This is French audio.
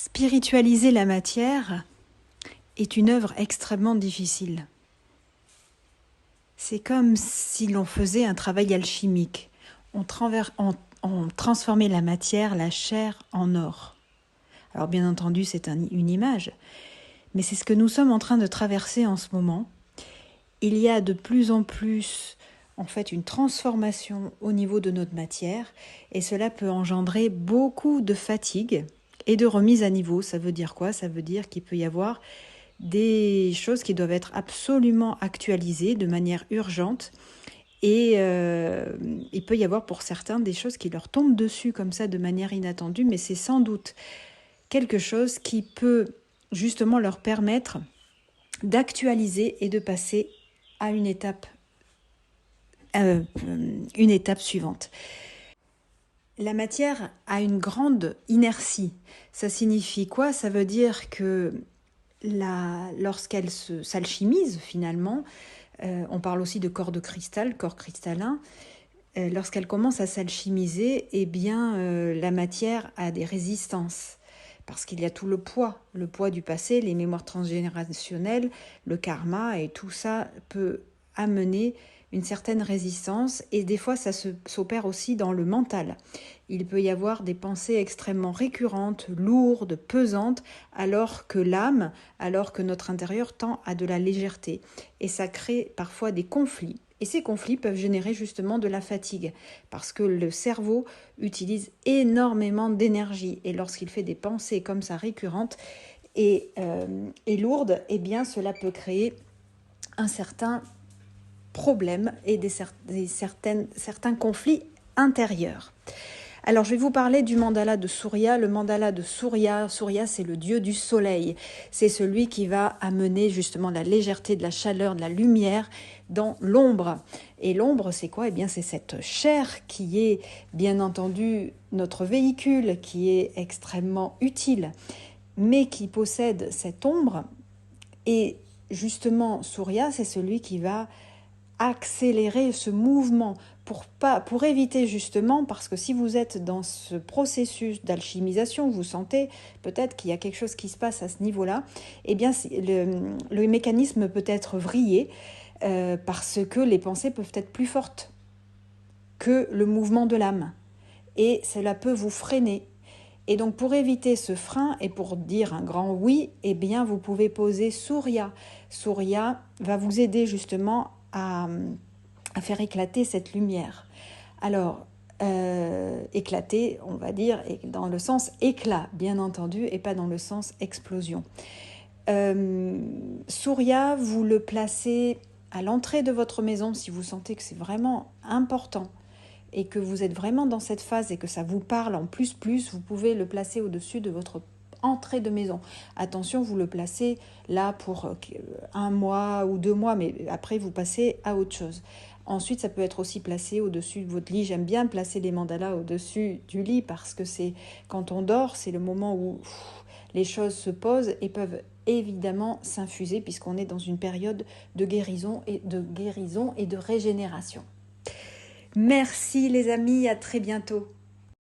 Spiritualiser la matière est une œuvre extrêmement difficile. C'est comme si l'on faisait un travail alchimique. On transformait la matière, la chair, en or. Alors bien entendu, c'est une image, mais c'est ce que nous sommes en train de traverser en ce moment. Il y a de plus en plus, une transformation au niveau de notre matière, et cela peut engendrer beaucoup de fatigue et de remise à niveau. Ça veut dire quoi? Ça veut dire qu'il peut y avoir des choses qui doivent être absolument actualisées de manière urgente, et il peut y avoir pour certains des choses qui leur tombent dessus comme ça de manière inattendue, mais c'est sans doute quelque chose qui peut justement leur permettre d'actualiser et de passer à une étape suivante. La matière a une grande inertie. Ça signifie quoi? Ça veut dire que lorsqu'elle s'alchimise finalement, on parle aussi de corps de cristal, corps cristallin, lorsqu'elle commence à s'alchimiser, la matière a des résistances. Parce qu'il y a tout le poids du passé, les mémoires transgénérationnelles, le karma, et tout ça peut amener une certaine résistance, et des fois ça s'opère aussi dans le mental. Il peut y avoir des pensées extrêmement récurrentes, lourdes, pesantes, alors que l'âme, alors que notre intérieur tend à de la légèreté. Et ça crée parfois des conflits. Et ces conflits peuvent générer justement de la fatigue, parce que le cerveau utilise énormément d'énergie. Et lorsqu'il fait des pensées comme ça récurrentes et lourdes, cela peut créer un certain problème et certains conflits intérieurs. Alors, je vais vous parler du mandala de Surya. Le mandala de Surya, c'est le dieu du soleil. C'est celui qui va amener justement la légèreté, de la chaleur, de la lumière dans l'ombre. Et l'ombre, c'est quoi? C'est cette chair qui est, bien entendu, notre véhicule, qui est extrêmement utile, mais qui possède cette ombre. Et justement, Surya, c'est celui qui va accélérer ce mouvement pour éviter justement, parce que si vous êtes dans ce processus d'alchimisation, vous sentez peut-être qu'il y a quelque chose qui se passe à ce niveau-là, le mécanisme peut être vrillé parce que les pensées peuvent être plus fortes que le mouvement de l'âme, et cela peut vous freiner. Et donc pour éviter ce frein et pour dire un grand oui, vous pouvez poser Surya. Surya va vous aider justement à faire éclater cette lumière. Alors, éclater, on va dire, dans le sens éclat, bien entendu, et pas dans le sens explosion. Surya, vous le placez à l'entrée de votre maison si vous sentez que c'est vraiment important et que vous êtes vraiment dans cette phase et que ça vous parle en plus, vous pouvez le placer au-dessus de votre entrée de maison. Attention, vous le placez là pour 1 mois ou 2 mois, mais après vous passez à autre chose. Ensuite, ça peut être aussi placé au-dessus de votre lit. J'aime bien placer les mandalas au-dessus du lit parce que c'est quand on dort, c'est le moment où les choses se posent et peuvent évidemment s'infuser puisqu'on est dans une période de guérison et de régénération. Merci les amis, à très bientôt.